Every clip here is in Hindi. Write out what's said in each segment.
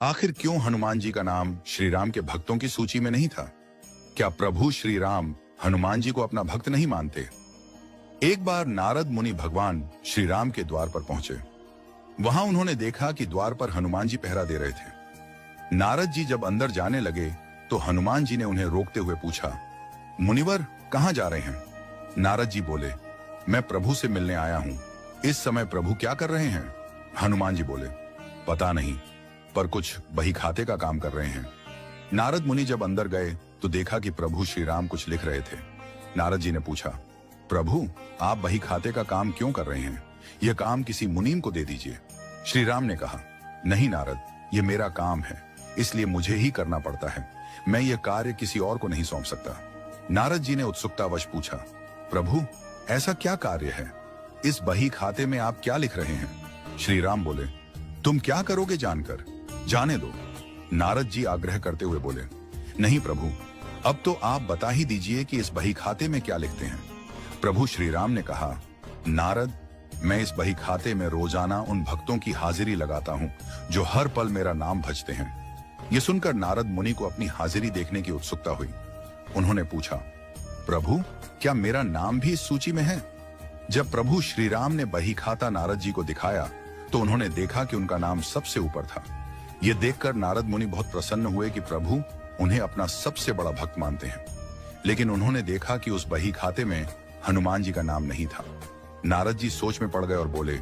आखिर क्यों हनुमान जी का नाम श्री राम के भक्तों की सूची में नहीं था? क्या प्रभु श्री राम हनुमान जी को अपना भक्त नहीं मानते? एक बार नारद मुनि भगवान श्री राम के द्वार पर पहुंचे। वहां उन्होंने देखा कि द्वार पर हनुमान जी पहरा दे रहे थे। नारद जी जब अंदर जाने लगे तो हनुमान जी ने उन्हें रोकते हुए पूछा, मुनिवर कहां जा रहे हैं? नारद जी बोले, मैं प्रभु से मिलने आया हूं। इस समय प्रभु क्या कर रहे हैं? हनुमान जी बोले, पता नहीं, पर कुछ बही खाते का काम कर रहे हैं। नारद मुनि जब अंदर गए तो देखा कि प्रभु श्री राम कुछ लिख रहे थे। नारद जी ने पूछा, प्रभु आप बही खाते का काम क्यों कर रहे हैं? यह काम किसी मुनीम को दे दीजिए। श्री राम ने कहा, नहीं नारद, यह मेरा काम है, इसलिए मुझे ही करना पड़ता है। मैं यह कार्य किसी और को नहीं सौंप सकता। नारद जी ने उत्सुकतावश पूछा, प्रभु ऐसा क्या कार्य है? इस बही खाते में आप क्या लिख रहे हैं? श्री राम बोले, तुम क्या करोगे जानकर? जाने दो। नारद जी आग्रह करते हुए बोले, नहीं प्रभु, अब तो आप बता ही दीजिए कि इस बही खाते में क्या लिखते हैं। प्रभु श्री राम ने कहा, नारद, मैं इस बही खाते में रोजाना उन भक्तों की हाजिरी लगाता हूं जो हर पल मेरा नाम भजते हैं। यह सुनकर नारद मुनि को अपनी हाजिरी देखने की उत्सुकता हुई। उन्होंने पूछा, प्रभु क्या मेरा नाम भी इस सूची में है? जब प्रभु श्री राम ने बही खाता नारद जी को दिखाया तो उन्होंने देखा कि उनका नाम सबसे ऊपर था। यह देखकर नारद मुनि बहुत प्रसन्न हुए कि प्रभु उन्हें अपना सबसे बड़ा भक्त मानते हैं। लेकिन उन्होंने देखा कि उस बही खाते में हनुमान जी का नाम नहीं था। नारद जी सोच में पड़ गए और बोले,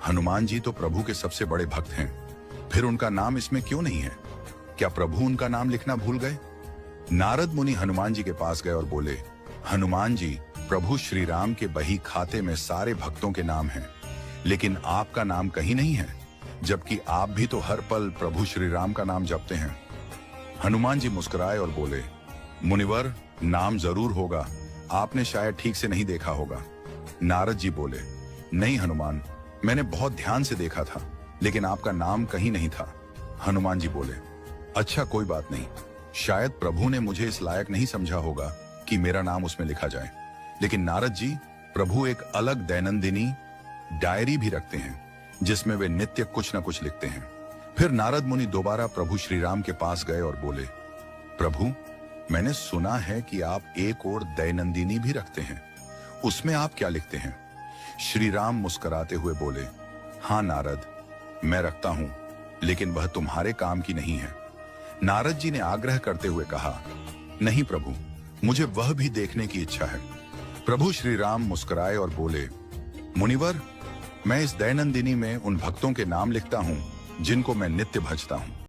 हनुमान जी तो प्रभु के सबसे बड़े भक्त हैं, फिर उनका नाम इसमें क्यों नहीं है? क्या प्रभु उनका नाम लिखना भूल गए? नारद मुनि हनुमान जी के पास गए और बोले, हनुमान जी, प्रभु श्री राम के बही खाते में सारे भक्तों के नाम हैं, लेकिन आपका नाम कहीं नहीं है, जबकि आप भी तो हर पल प्रभु श्री राम का नाम जपते हैं। हनुमान जी मुस्कुराए और बोले, मुनिवर नाम जरूर होगा, आपने शायद ठीक से नहीं देखा होगा। नारद जी बोले, नहीं हनुमान, मैंने बहुत ध्यान से देखा था, लेकिन आपका नाम कहीं नहीं था। हनुमान जी बोले, अच्छा कोई बात नहीं, शायद प्रभु ने मुझे इस लायक नहीं समझा होगा कि मेरा नाम उसमें लिखा जाए। लेकिन नारद जी, प्रभु एक अलग दैनंदिनी डायरी भी रखते हैं जिसमें वे नित्य कुछ न कुछ लिखते हैं। फिर नारद मुनि दोबारा प्रभु श्री राम के पास गए और बोले, प्रभु मैंने सुना है कि आप एक और दैनंदिनी भी रखते हैं, उसमें आप क्या लिखते हैं? श्री राम मुस्कुराते हुए बोले, हाँ नारद, मैं रखता हूं, लेकिन वह तुम्हारे काम की नहीं है। नारद जी ने आग्रह करते हुए कहा, नहीं प्रभु, मुझे वह भी देखने की इच्छा है। प्रभु श्री राम मुस्कुराए और बोले, मुनिवर, मैं इस दैनंदिनी में उन भक्तों के नाम लिखता हूं जिनको मैं नित्य भजता हूं।